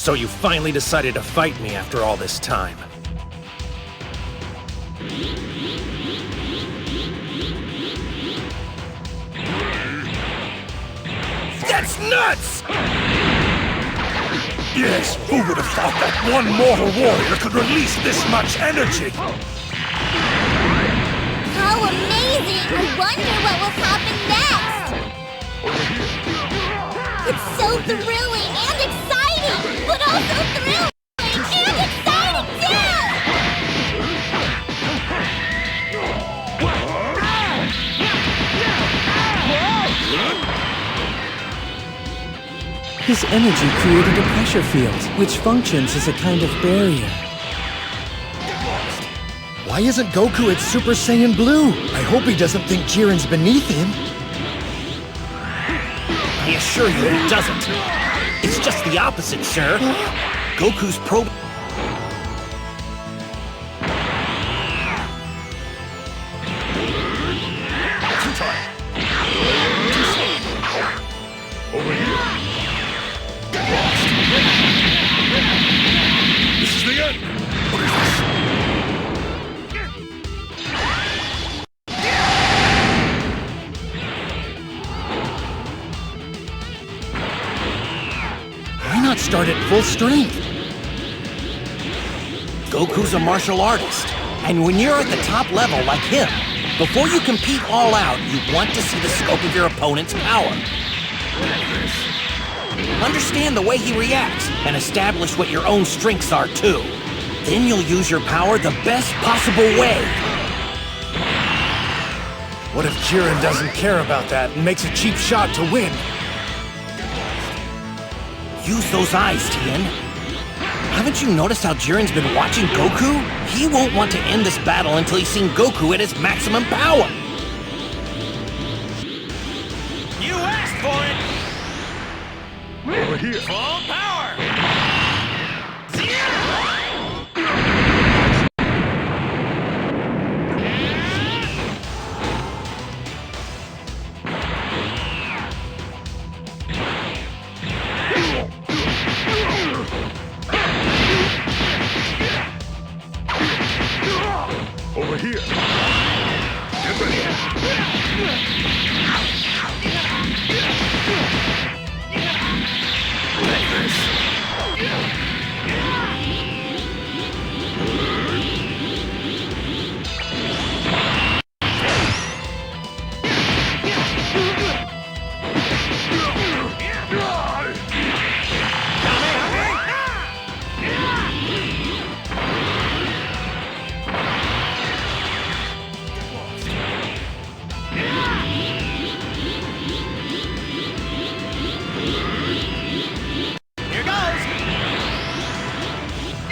So you finally decided to fight me after all this time. That's nuts! Yes, who would have thought that one mortal warrior could release this much energy? How amazing! I wonder what will happen next! It's so thrilling and exciting! But also thrilling and exciting too! His energy created a pressure field, which functions as a kind of barrier. Why isn't Goku at Super Saiyan Blue? I hope he doesn't think Jiren's beneath him. I assure you it doesn't. It's just the opposite, sir. Goku's pro... Over here. This is the end. What is this? Why not start at full strength? Goku's a martial artist, and when you're at the top level like him, before you compete all out, you want to see the scope of your opponent's power. Understand the way he reacts, and establish what your own strengths are too. Then you'll use your power the best possible way. What if Jiren doesn't care about that and makes a cheap shot to win? Use those eyes, Tien. Haven't you noticed how Jiren's been watching Goku? He won't want to end this battle until he's seen Goku at his maximum power. You asked for it! Over here. Full power! Over here. Get ready.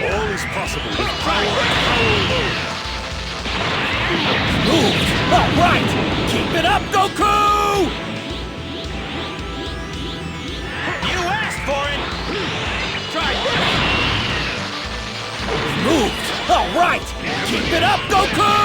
All is possible with power and power alone. Move! All right! Keep it up, Goku! You asked for it! Try this! Moved! All right! Keep it up, Goku!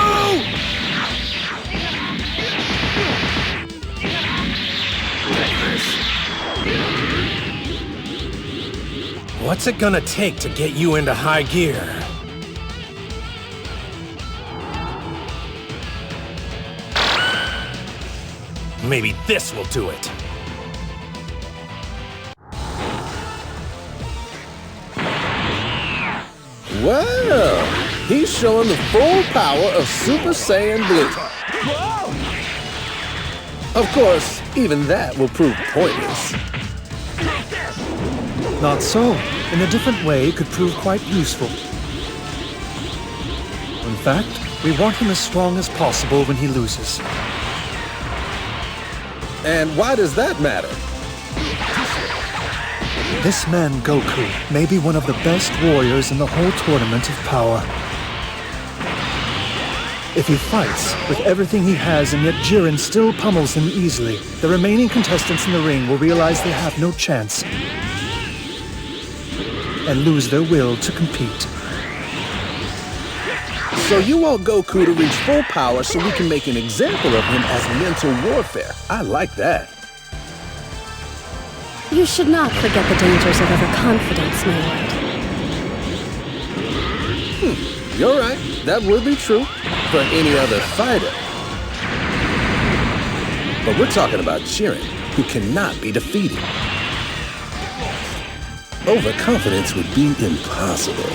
What's it gonna take to get you into high gear? Maybe this will do it. Well, he's showing the full power of Super Saiyan Blue. Of course, even that will prove pointless. Not so. In a different way, it could prove quite useful. In fact, we want him as strong as possible when he loses. And why does that matter? This man, Goku, may be one of the best warriors in the whole tournament of power. If he fights with everything he has and yet Jiren still pummels him easily, the remaining contestants in the ring will realize they have no chance and lose their will to compete. So you want Goku to reach full power so we can make an example of him as mental warfare. I like that. You should not forget the dangers of overconfidence, my lord. You're right. That would be true for any other fighter. But we're talking about Jiren, who cannot be defeated. Overconfidence would be impossible.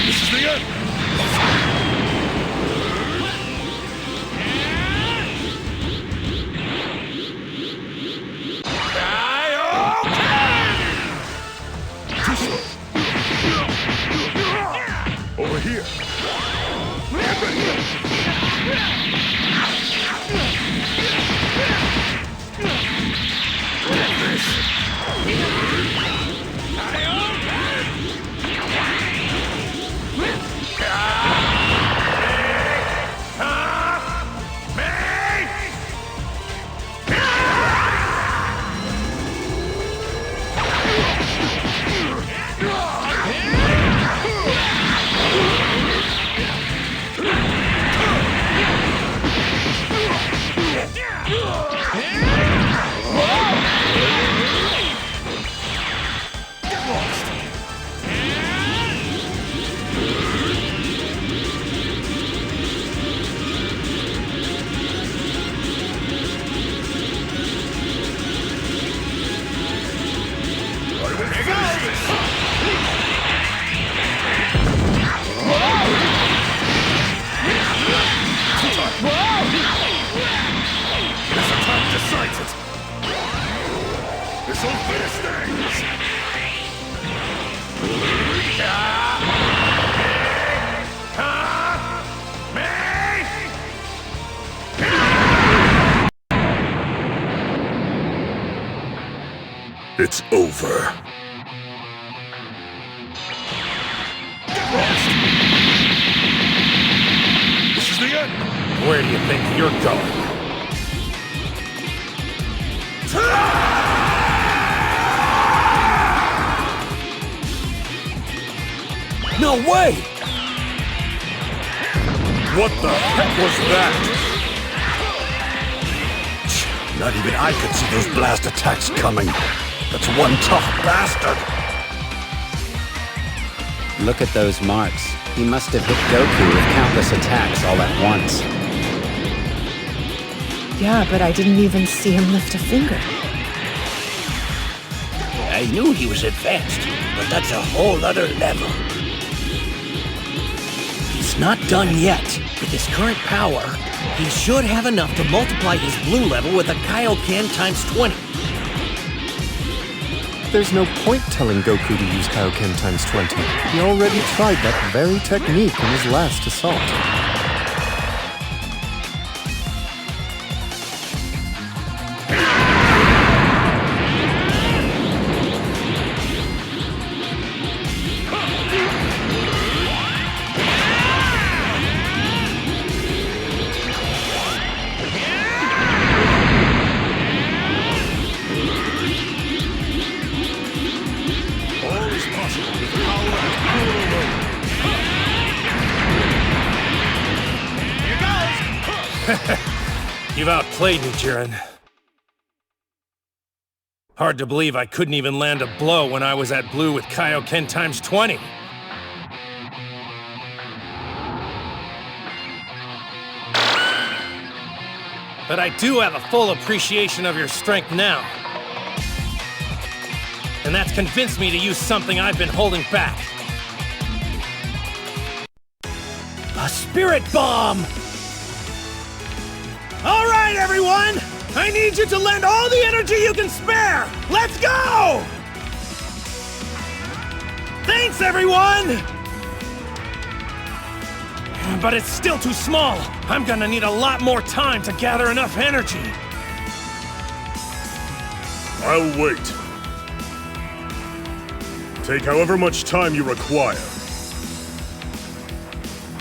This is the end! Over here! Get ready! This'll finish things! It's over. This is the end! Where do you think you're going? No way! What the heck was that? Not even I could see those blast attacks coming. That's one tough bastard. Look at those marks. He must have hit Goku with countless attacks all at once. Yeah, but I didn't even see him lift a finger. I knew he was advanced, but that's a whole other level. He's not done yet. With his current power, he should have enough to multiply his blue level with a Kaioken times 20. There's no point telling Goku to use Kaioken times 20. He already tried that very technique in his last assault. You've outplayed me, Jiren. Hard to believe I couldn't even land a blow when I was at blue with Kaioken times 20. But I do have a full appreciation of your strength now. And that's convinced me to use something I've been holding back. A spirit bomb! All right, everyone! I need you to lend all the energy you can spare! Let's go! Thanks, everyone! But it's still too small. I'm gonna need a lot more time to gather enough energy. I'll wait. Take however much time you require.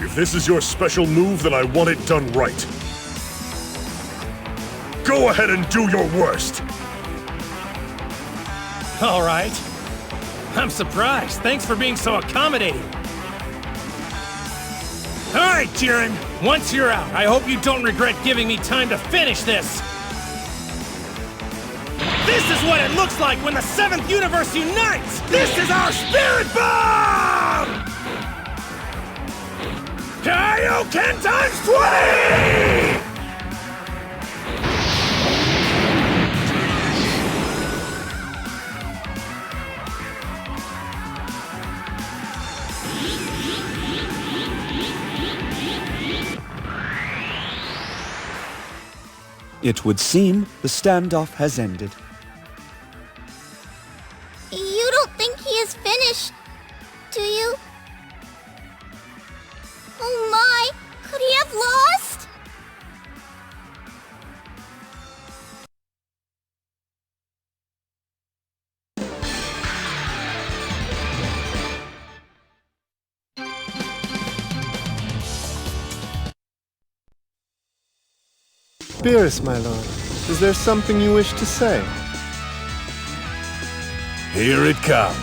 If this is your special move, then I want it done right. Go ahead and do your worst! All right. I'm surprised. Thanks for being so accommodating. All right, Jiren. Once you're out, I hope you don't regret giving me time to finish this. This is what it looks like when the 7th universe unites! This is our spirit bomb! Kaioken times 20! It would seem the standoff has ended. You don't think he is finished, do you? Oh my! Could he have lost? Beerus, my lord, is there something you wish to say? Here it comes.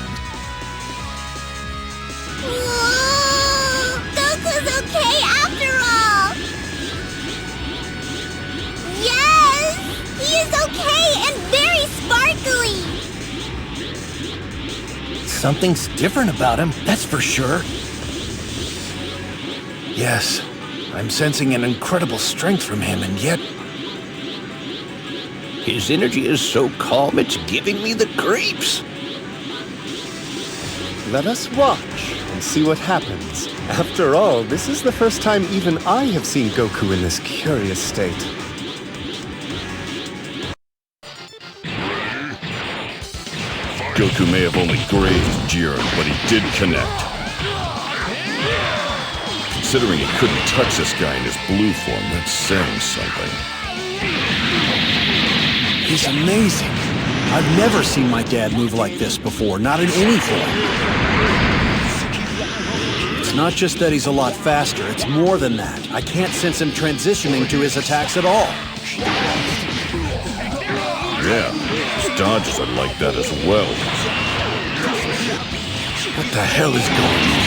Whoa! Goku's okay after all! Yes! He is okay and very sparkly! Something's different about him, that's for sure. Yes, I'm sensing an incredible strength from him, and yet... his energy is so calm, it's giving me the creeps. Let us watch and see what happens. After all, this is the first time even I have seen Goku in this curious state. Goku may have only grazed Jiren, but he did connect. Considering he couldn't touch this guy in his blue form, that's saying something. He's amazing. I've never seen my dad move like this before, not in any form. It's not just that he's a lot faster, it's more than that. I can't sense him transitioning to his attacks at all. Yeah, his dodges are like that as well. What the hell is going on?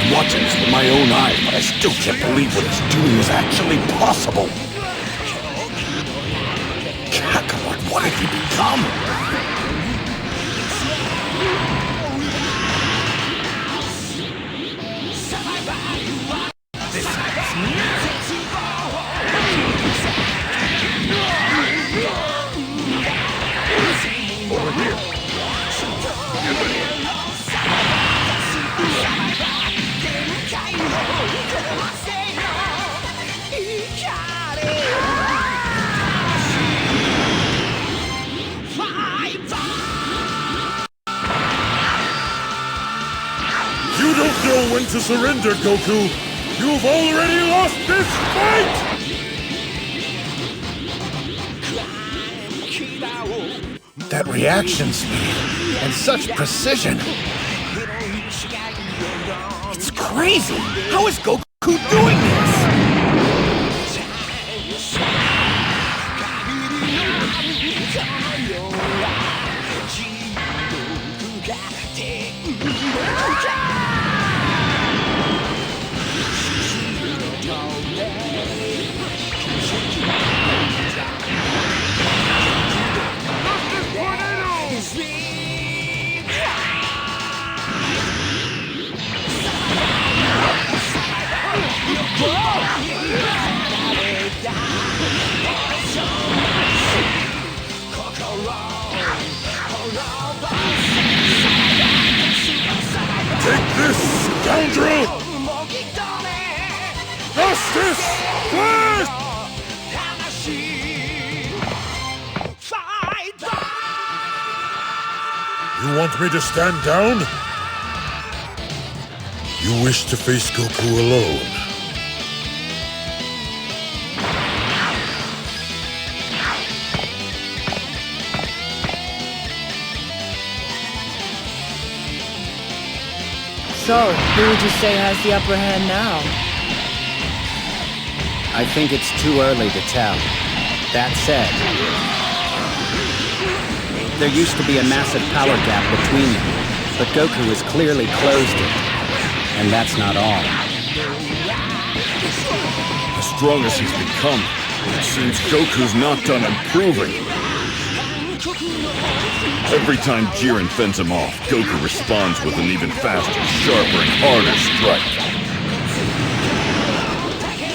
I'm watching this with my own eyes, but I still can't believe what he's doing is actually possible. Kakarot, what have you become? You don't know when to surrender, Goku! You've already lost this fight! That reaction speed and such precision. It's crazy! How is Goku doing this? Take this, scoundrel! Justice! First! You want me to stand down? You wish to face Goku alone. So, who would you say has the upper hand now? I think it's too early to tell. That said, there used to be a massive power gap between them, but Goku has clearly closed it. And that's not all. As strong as he's become, it seems Goku's not done improving. Every time Jiren fends him off, Goku responds with an even faster, sharper, and harder strike.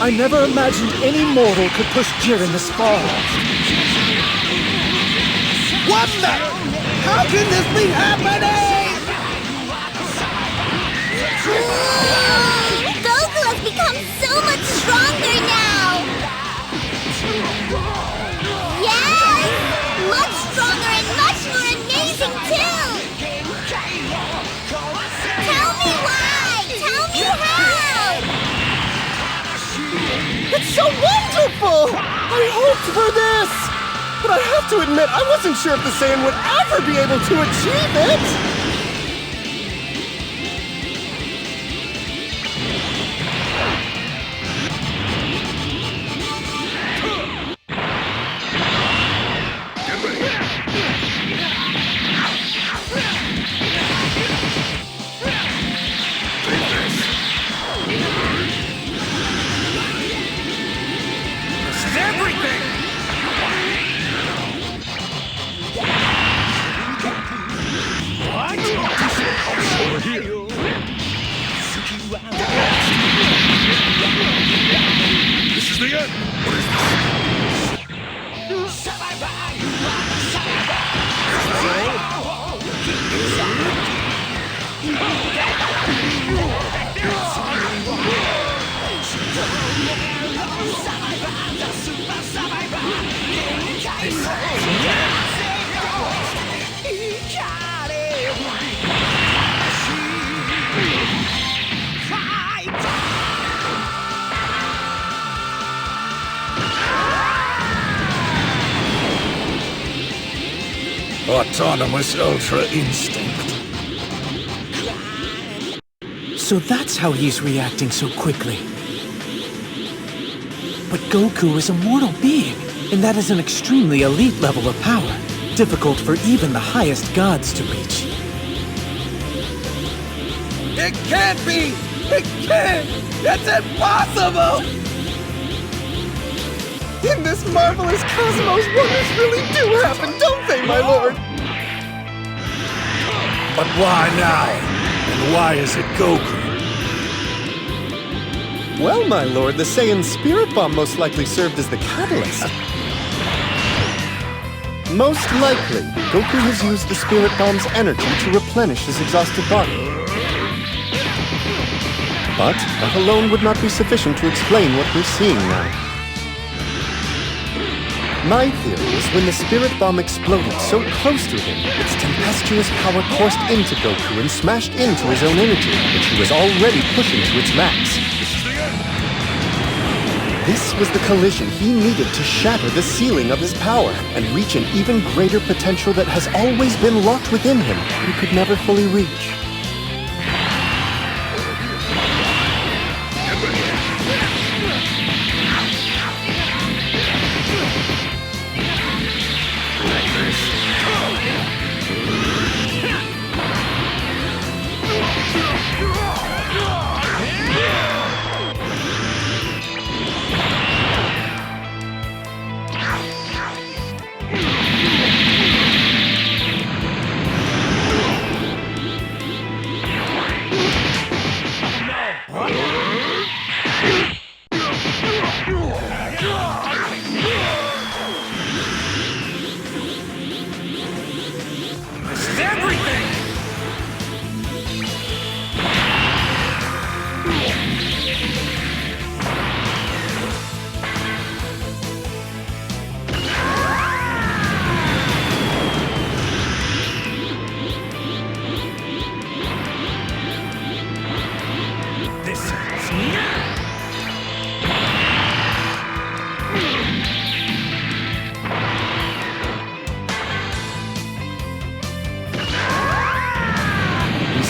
I never imagined any mortal could push Jiren this far. What the? How can this be happening? Goku has become so much stronger now! Yes! Much stronger and much more amazing too! Tell me why! Tell me how! It's so wonderful! I hoped for this! But I have to admit, I wasn't sure if the Saiyan would ever be able to achieve it! This is the end! What is Autonomous Ultra Instinct. So that's how he's reacting so quickly. But Goku is a mortal being, and that is an extremely elite level of power, difficult for even the highest gods to reach. It can't be! It can't! It's impossible! In this marvelous cosmos, wonders really do happen, don't they, my lord? But why now? And why is it Goku? Well, my lord, the Saiyan Spirit Bomb most likely served as the catalyst. Most likely, Goku has used the Spirit Bomb's energy to replenish his exhausted body. But that alone would not be sufficient to explain what we're seeing now. My theory is when the Spirit Bomb exploded so close to him, its tempestuous power coursed into Goku and smashed into his own energy, which he was already pushing to its max. This was the collision he needed to shatter the ceiling of his power and reach an even greater potential that has always been locked within him, but he could never fully reach.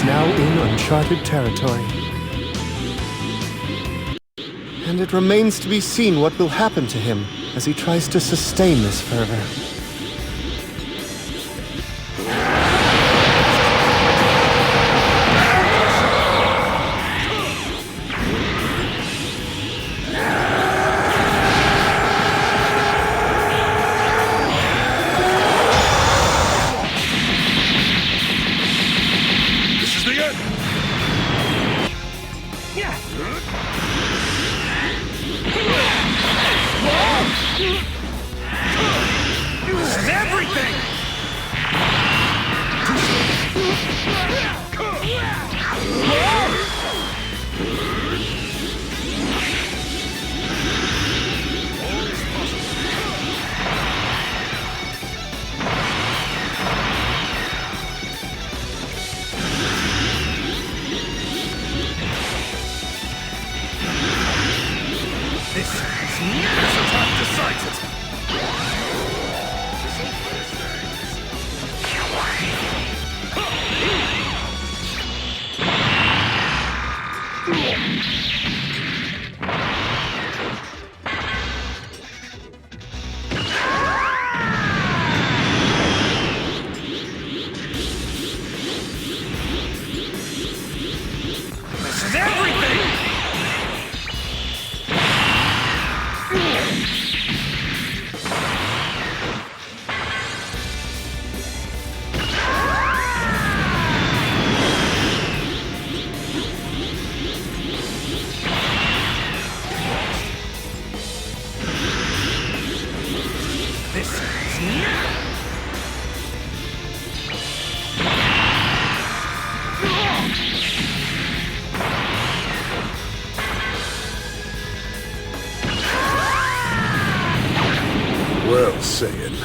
is now in uncharted territory. And it remains to be seen what will happen to him as he tries to sustain this fervor. Well, Saiyan,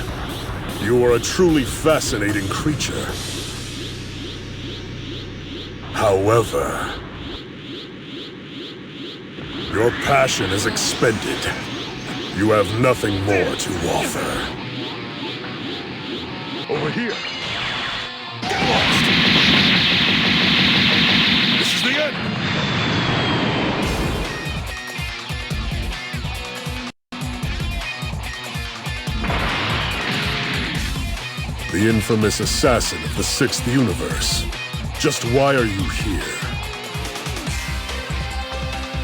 you are a truly fascinating creature. However, your passion is expended. You have nothing more to offer. Over here. Get lost. This is the end. The infamous assassin of the 6th universe. Just why are you here?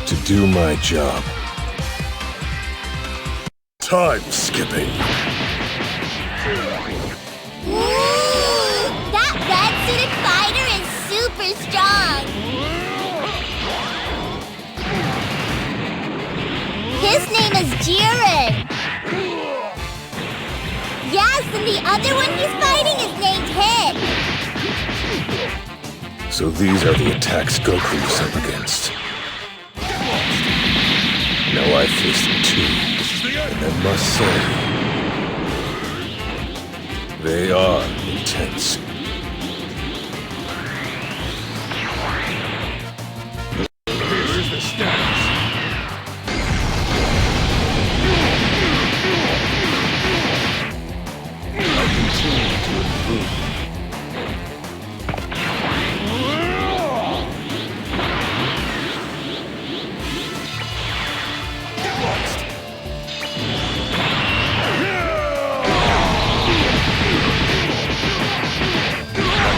To do my job. Time skipping. Ooh, that red-suited fighter is super strong. His name is JIREN. Yes, and the other one he's fighting is named Hit. So these are the attacks Goku was up against. Now I face them too, and I must say, they are intense. Here's the stats. I'll continue to improve.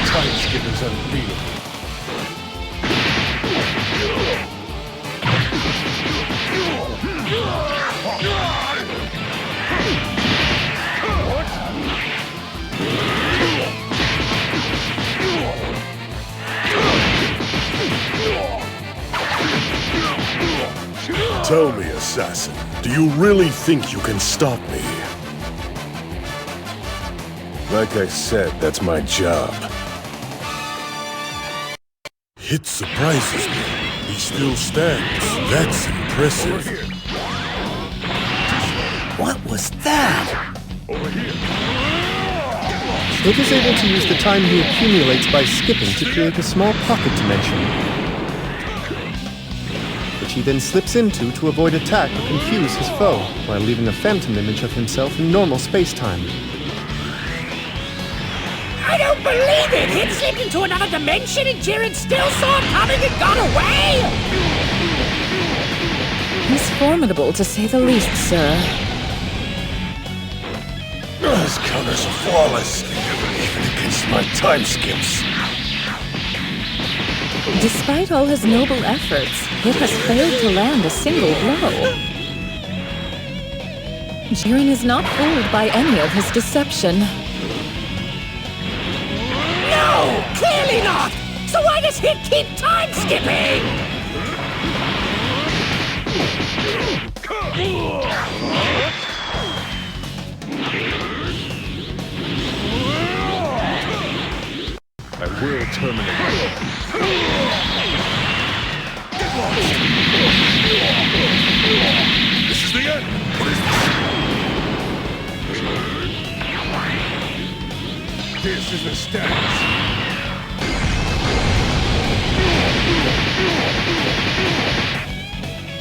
Time skipper's unbeatable. Tell me, assassin, do you really think you can stop me? Like I said, that's my job. Hit surprises me. He still stands. That's impressive. What was that? Over here. It is able to use the time he accumulates by skipping to create a small pocket dimension, which he then slips into to avoid attack or confuse his foe, while leaving a phantom image of himself in normal space-time. I don't believe it! Hit slipped into another dimension and Jiren still saw it coming and got away! He's formidable, to say the least, sir. His counters are flawless, even against my time skips. Despite all his noble efforts, Hit has failed to land a single blow. Jiren is not fooled by any of his deception. No! Clearly not! So why does Hit keep time skipping? I will terminate. This is the end! What is this? This is the status.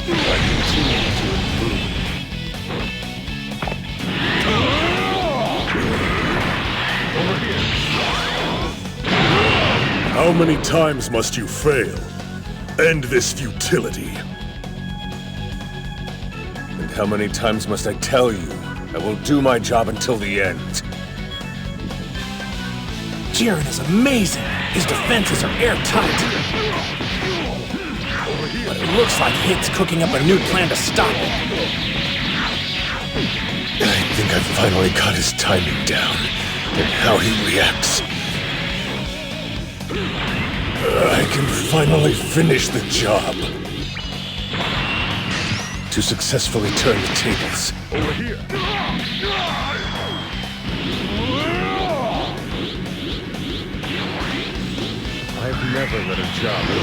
I continue to improve. Over here. How many times must you fail? End this futility. And how many times must I tell you I will do my job until the end? Jiren is amazing. His defenses are airtight. But it looks like Hit's cooking up a new plan to stop him. I think I finally got his timing down and how he reacts. I can finally finish the job. To successfully turn the tables. Over here. I've never let a job go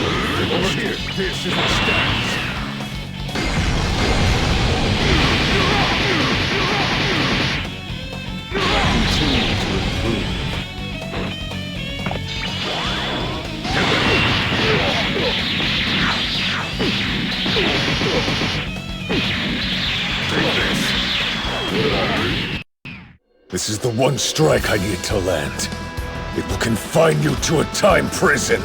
over here. This is the stats. Continue to improve. This is the one strike I need to land. It will confine you to a time prison.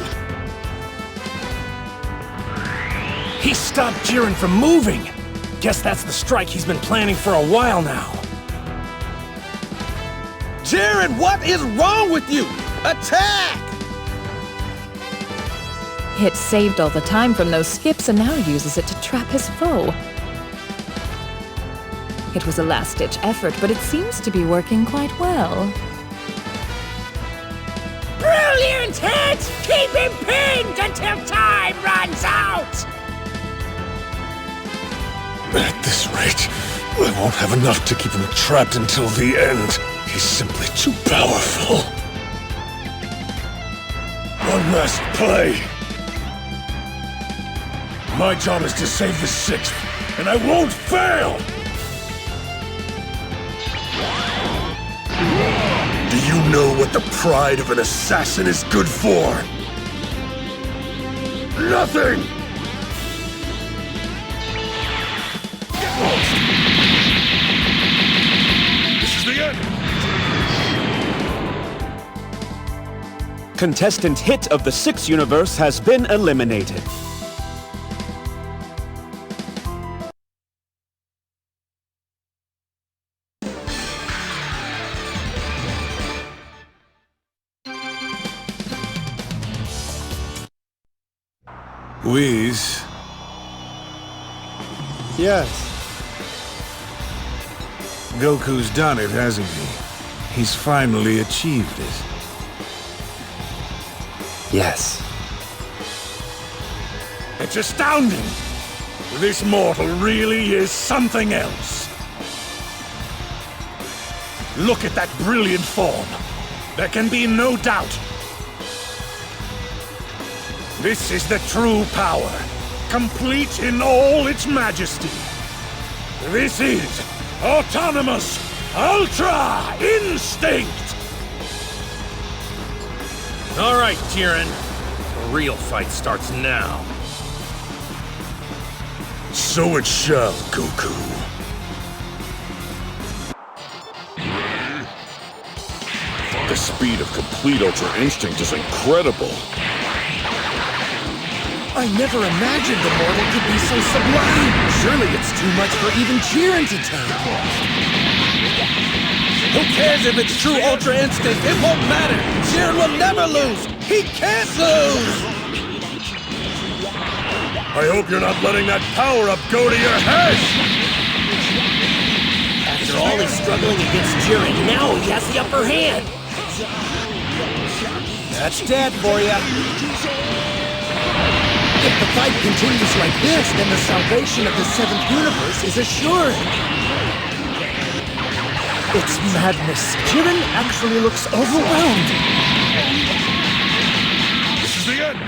He stopped Jiren from moving. Guess that's the strike he's been planning for a while now. Jiren, what is wrong with you? Attack! Hit saved all the time from those skips and now uses it to trap his foe. It was a last-ditch effort, but it seems to be working quite well. Brilliant, Hit! Keep him pinned until time runs out! At this rate, I won't have enough to keep him trapped until the end. He's simply too powerful. One last play. My job is to save the 6th, and I won't fail! Do you know what the pride of an assassin is good for? Nothing! This is the end! Contestant Hit of the 6th universe has been eliminated. Whis? Yes. Goku's done it, hasn't he? He's finally achieved it. Yes. It's astounding! This mortal really is something else. Look at that brilliant form. There can be no doubt. This is the true power, complete in all its majesty. This is autonomous Ultra Instinct! All right, Jiren. The real fight starts now. So it shall, Goku. The speed of complete Ultra Instinct is incredible. I never imagined the mortal could be so sublime! Surely it's too much for even Jiren to take. Who cares if it's true Ultra Instinct? It won't matter! Jiren will never lose! He can't lose! I hope you're not letting that power-up go to your head! After all his struggling against Jiren, now he has the upper hand! That's dead for ya! If the fight continues like this, then the salvation of the 7th universe is assured! It's madness. Jiren actually looks overwhelmed. This is the end!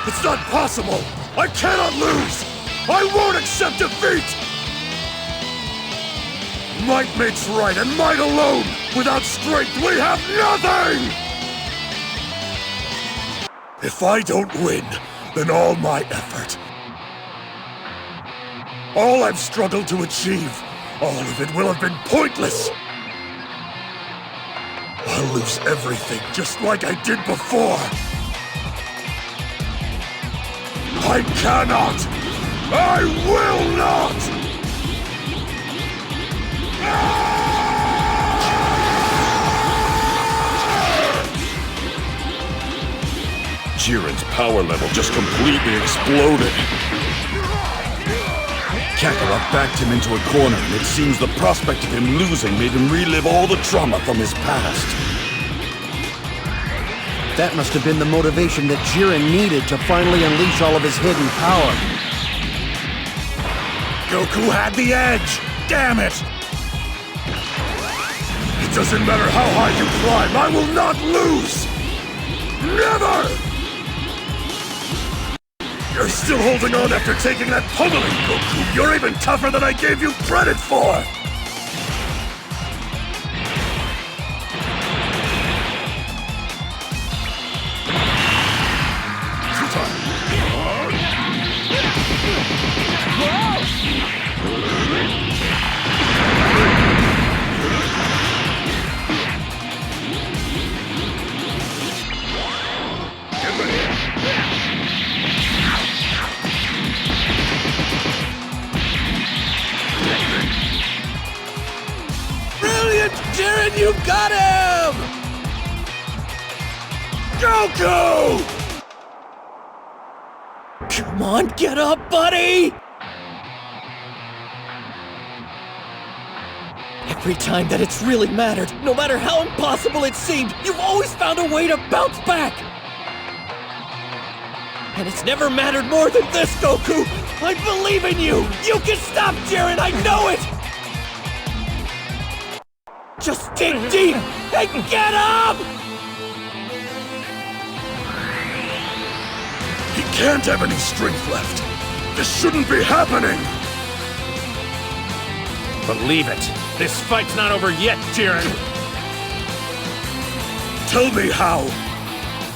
It's not possible! I cannot lose! I won't accept defeat! Might makes right, and might alone! Without strength, we have nothing! If I don't win, then all my effort, all I've struggled to achieve, all of it will have been pointless! I'll lose everything, just like I did before! I cannot! I will not! Jiren's power level just completely exploded. Kakarot backed him into a corner, and it seems the prospect of him losing made him relive all the trauma from his past. That must have been the motivation that Jiren needed to finally unleash all of his hidden power. Goku had the edge! Damn it! It doesn't matter how high you climb, I will not lose! Never! You're still holding on after taking that pummeling, Goku! You're even tougher than I gave you credit for! Jiren, you got him! Goku! Come on, get up, buddy! Every time that it's really mattered, no matter how impossible it seemed, you've always found a way to bounce back! And it's never mattered more than this, Goku! I believe in you! You can stop Jiren, I know it! Just dig deep and get up! He can't have any strength left. This shouldn't be happening! Believe it. This fight's not over yet, Jiren. Tell me how.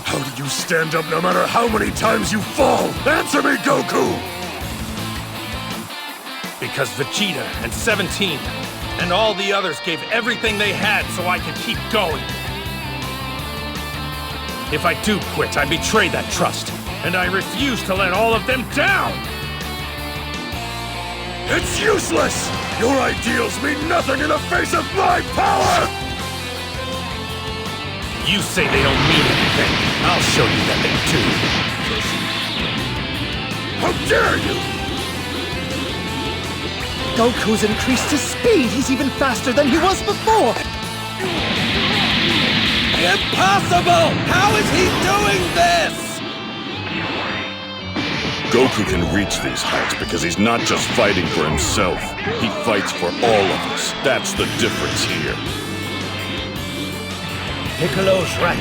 How do you stand up no matter how many times you fall? Answer me, Goku! Because Vegeta and 17 and all the others gave everything they had so I can keep going. If I do quit, I betray that trust, and I refuse to let all of them down! It's useless! Your ideals mean nothing in the face of my power! You say they don't mean anything. I'll show you that they do. How dare you! Goku's increased his speed. He's even faster than he was before. Impossible! How is he doing this? Goku can reach these heights because he's not just fighting for himself. He fights for all of us. That's the difference here. Piccolo's right.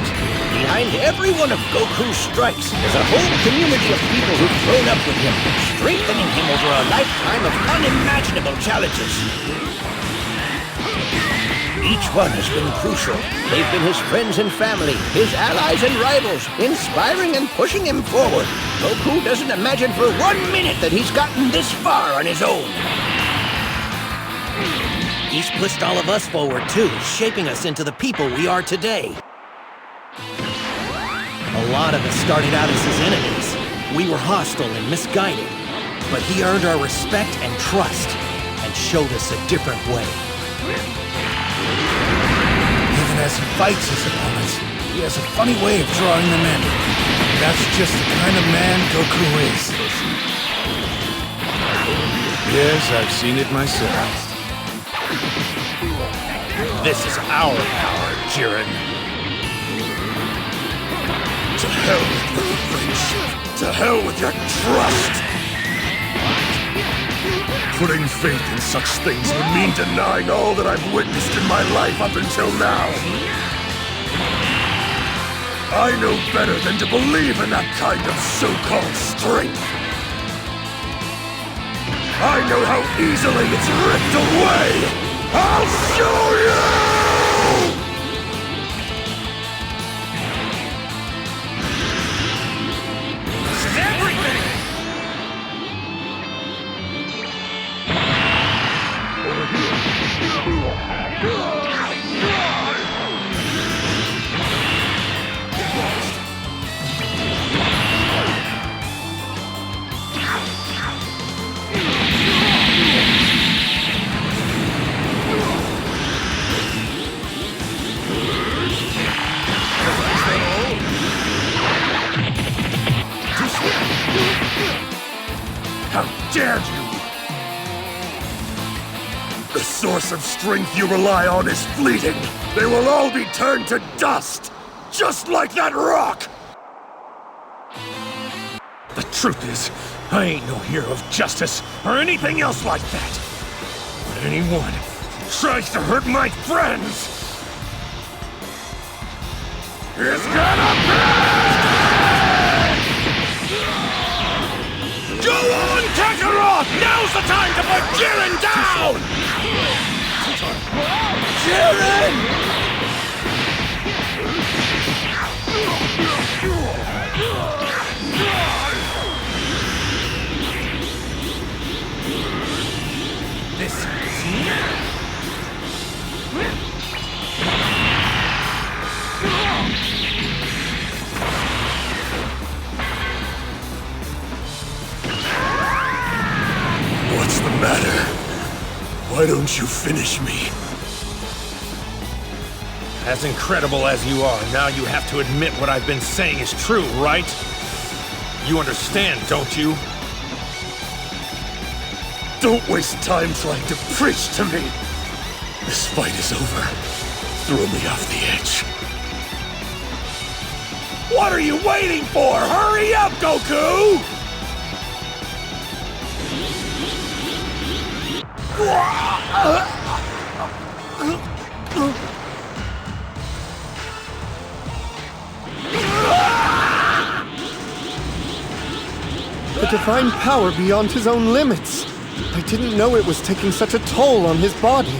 Behind every one of Goku's strikes is a whole community of people who've grown up with him, strengthening him over a lifetime of unimaginable challenges. Each one has been crucial. They've been his friends and family, his allies and rivals, inspiring and pushing him forward. Goku doesn't imagine for 1 minute that he's gotten this far on his own. He's pushed all of us forward, too, shaping us into the people we are today. A lot of us started out as his enemies. We were hostile and misguided. But he earned our respect and trust, and showed us a different way. Even as he fights his opponents, he has a funny way of drawing them in. That's just the kind of man Goku is. Yes, I've seen it myself. This is our power, Jiren. To hell with your friendship! To hell with your trust! Putting faith in such things would mean denying all that I've witnessed in my life up until now. I know better than to believe in that kind of so-called strength. I know how easily it's ripped away! I'll show you! This is everything! How dare you! The source of strength you rely on is fleeting. They will all be turned to dust, just like that rock! The truth is, I ain't no hero of justice or anything else like that. But anyone who tries to hurt my friends is gonna pay! Go on, Kakarot! Now's the time to put Jiren down! Jiren! This is now! What's the matter? Why don't you finish me? As incredible as you are, now you have to admit what I've been saying is true, right? You understand, don't you? Don't waste time trying to preach to me! This fight is over. Throw me off the edge. What are you waiting for? Hurry up, Goku! The divine power beyond his own limits. I didn't know it was taking such a toll on his body.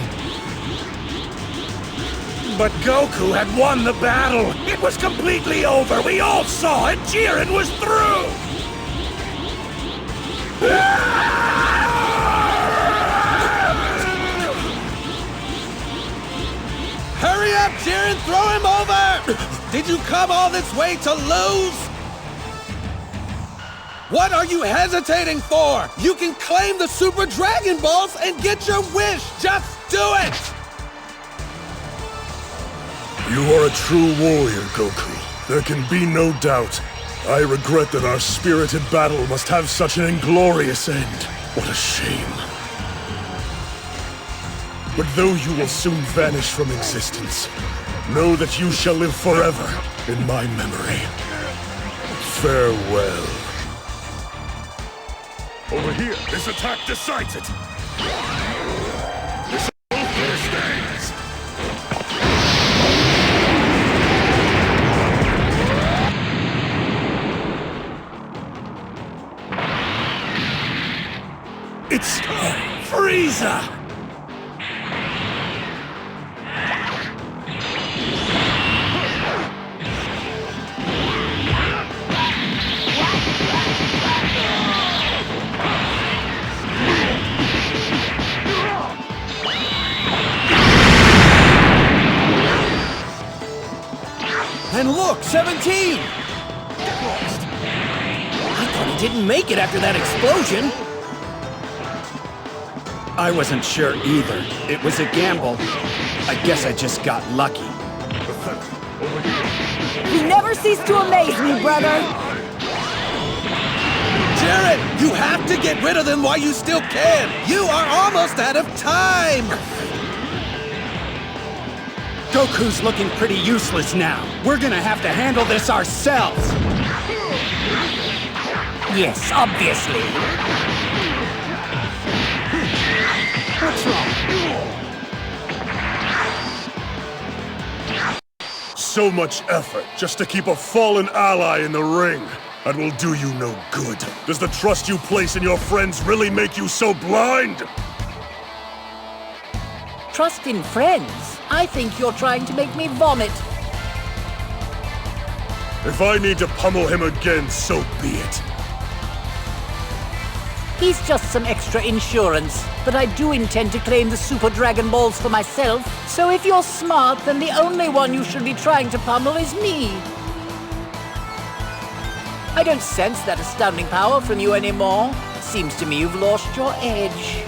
But Goku had won the battle! It was completely over! We all saw it! Jiren was through! Hurry up, Jiren! Throw him over! Did you come all this way to lose? What are you hesitating for? You can claim the Super Dragon Balls and get your wish! Just do it! You are a true warrior, Goku. There can be no doubt. I regret that our spirited battle must have such an inglorious end. What a shame. But though you will soon vanish from existence, know that you shall live forever in my memory. Farewell. Over here! This attack decides it! This understands! It's Frieza! And look, 17! I thought he didn't make it after that explosion. I wasn't sure either. It was a gamble. I guess I just got lucky. You never cease to amaze me, brother! Jiren, you have to get rid of them while you still can! You are almost out of time! Goku's looking pretty useless now. We're gonna have to handle this ourselves. Yes, obviously. What's wrong? So much effort just to keep a fallen ally in the ring. That will do you no good. Does the trust you place in your friends really make you so blind? Trust in friends? I think you're trying to make me vomit. If I need to pummel him again, so be it. He's just some extra insurance, but I do intend to claim the Super Dragon Balls for myself. So if you're smart, then the only one you should be trying to pummel is me. I don't sense that astounding power from you anymore. Seems to me you've lost your edge.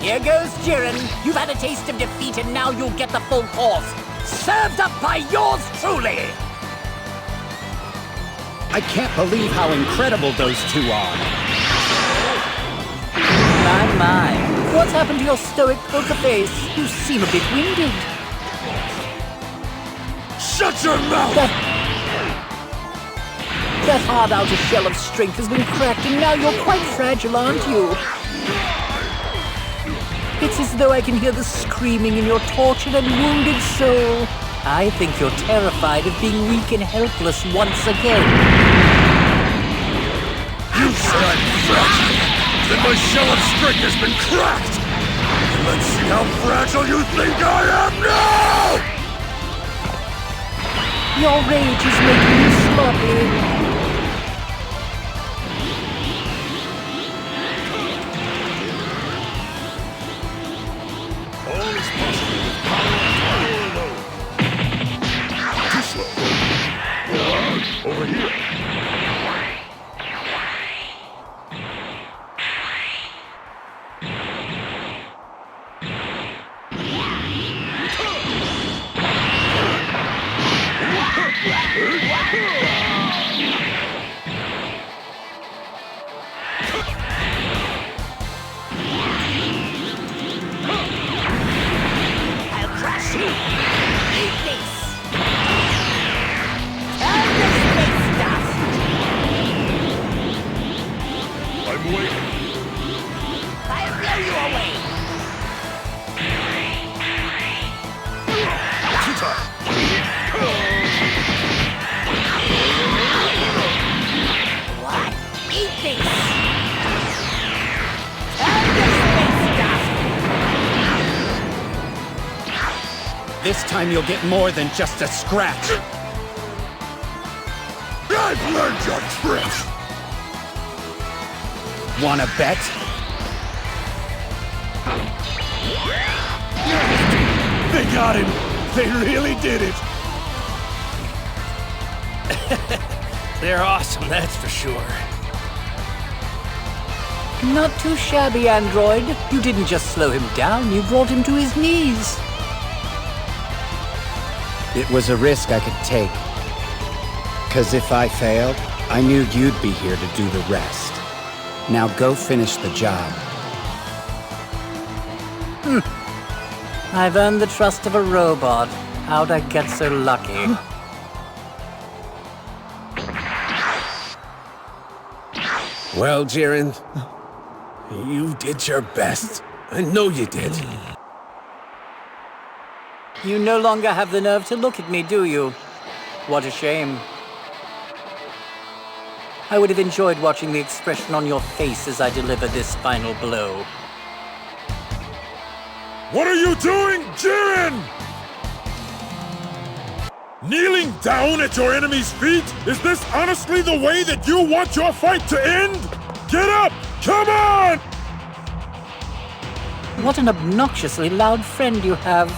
Here goes Jiren. You've had a taste of defeat and now you'll get the full course. Served up by yours truly! I can't believe how incredible those two are. My. What's happened to your stoic poker face? You seem a bit winded. Shut your mouth! That hard outer shell of strength has been cracked and now you're quite fragile, aren't you? It's as though I can hear the screaming in your tortured and wounded soul. I think you're terrified of being weak and helpless once again. You said I'm fragile! Then my shell of strength has been cracked! Let's see how fragile you think I am now! Your rage is making you sloppy. All is possible with power alone. Too slow. Over here. Turn the space stuff! This time you'll get more than just a scratch. I've learned your tricks! Wanna bet? They got him! They really did it! They're awesome, that's for sure. Not too shabby, android. You didn't just slow him down, you brought him to his knees. It was a risk I could take. 'Cause if I failed, I knew you'd be here to do the rest. Now go finish the job. I've earned the trust of a robot. How'd I get so lucky? Well, Jiren, you did your best. I know you did. You no longer have the nerve to look at me, do you? What a shame. I would have enjoyed watching the expression on your face as I deliver this final blow. What are you doing, Jiren? Kneeling down at your enemy's feet? Is this honestly the way that you want your fight to end? Get up! Come on! What an obnoxiously loud friend you have.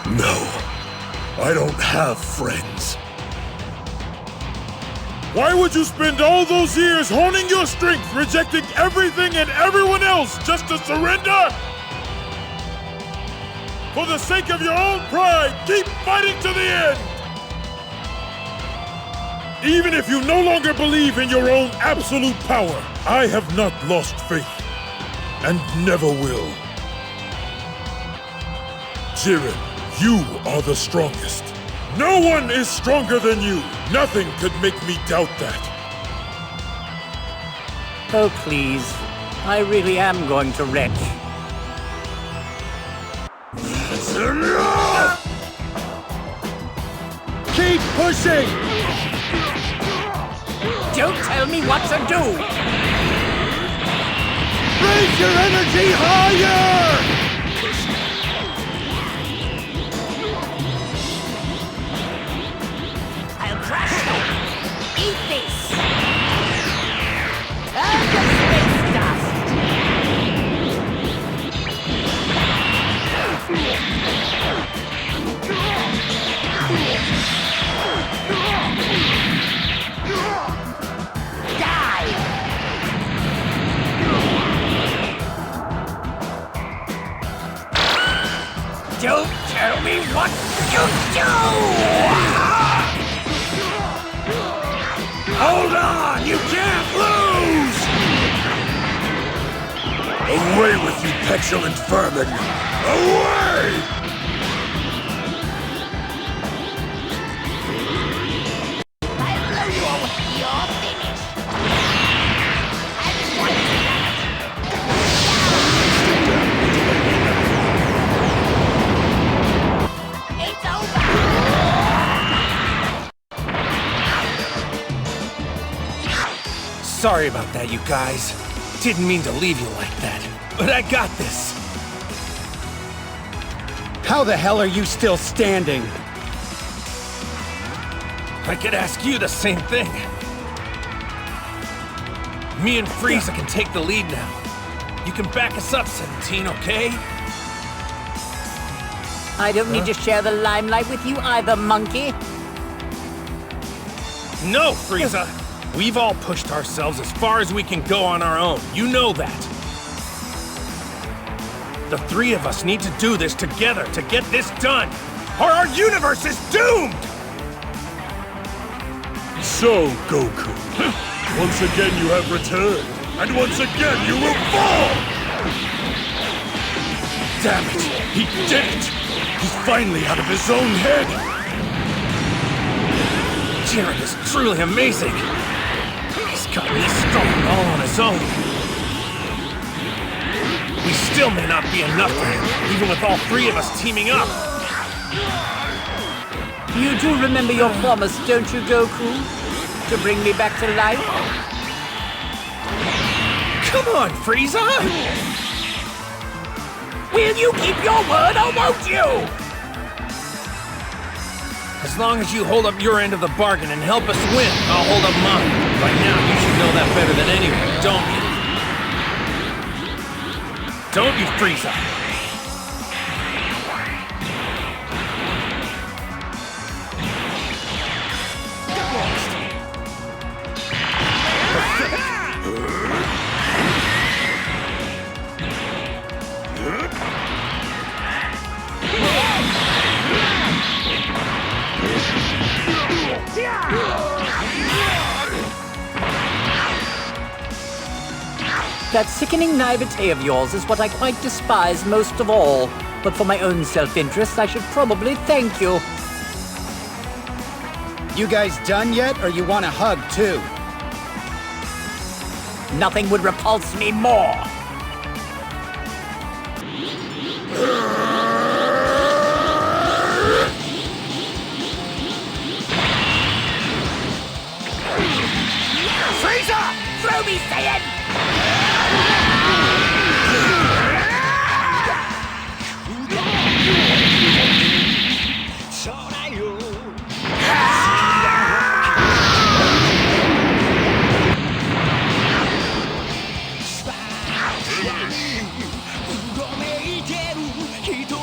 No, I don't have friends. Why would you spend all those years honing your strength, rejecting everything and everyone else just to surrender? For the sake of your own pride, keep fighting to the end! Even if you no longer believe in your own absolute power, I have not lost faith, and never will. Jiren, you are the strongest. No one is stronger than you. Nothing could make me doubt that. Oh, please. I really am going to retch. That's enough! Keep pushing! Don't tell me what to do! Raise your energy higher! I'll crush you! Eat this! And the space dust! Die! Don't tell me what to do! Hold on! You can't lose! Away with you, petulant vermin! Away! I'll blow you away! You're finished! I just want to It's over! Sorry about that, you guys. Didn't mean to leave you like that, but I got this. How the hell are you still standing? I could ask you the same thing. Me and Frieza can take the lead now. You can back us up, 17, okay? I don't need to share the limelight with you either, monkey. No, Frieza! We've all pushed ourselves as far as we can go on our own. You know that. The three of us need to do this together to get this done, or our universe is doomed! So, Goku, once again you have returned, and once again you will fall! Damn it, he did it! He's finally out of his own head! Jiren is truly amazing! He's gotten this strong all on his own. We still may not be enough for him, even with all three of us teaming up. You do remember your promise, don't you, Goku? To bring me back to life? Come on, Frieza! Will you keep your word or won't you? As long as you hold up your end of the bargain and help us win, I'll hold up mine. By now, you should know that better than anyone, don't you? Don't you, Frieza? That sickening naivete of yours is what I quite despise most of all. But for my own self-interest, I should probably thank you. You guys done yet, or you want a hug, too? Nothing would repulse me more. Frieza! Throw me, Saiyan!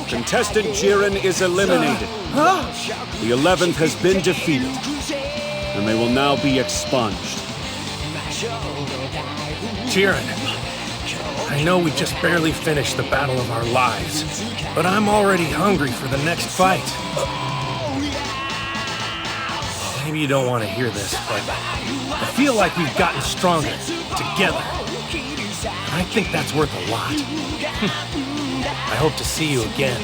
Contestant Jiren is eliminated. The 11th has been defeated, and they will now be expunged. Jiren, I know we just barely finished the battle of our lives, but I'm already hungry for the next fight. Maybe you don't want to hear this, but I feel like we've gotten stronger together. And I think that's worth a lot. I hope to see you again.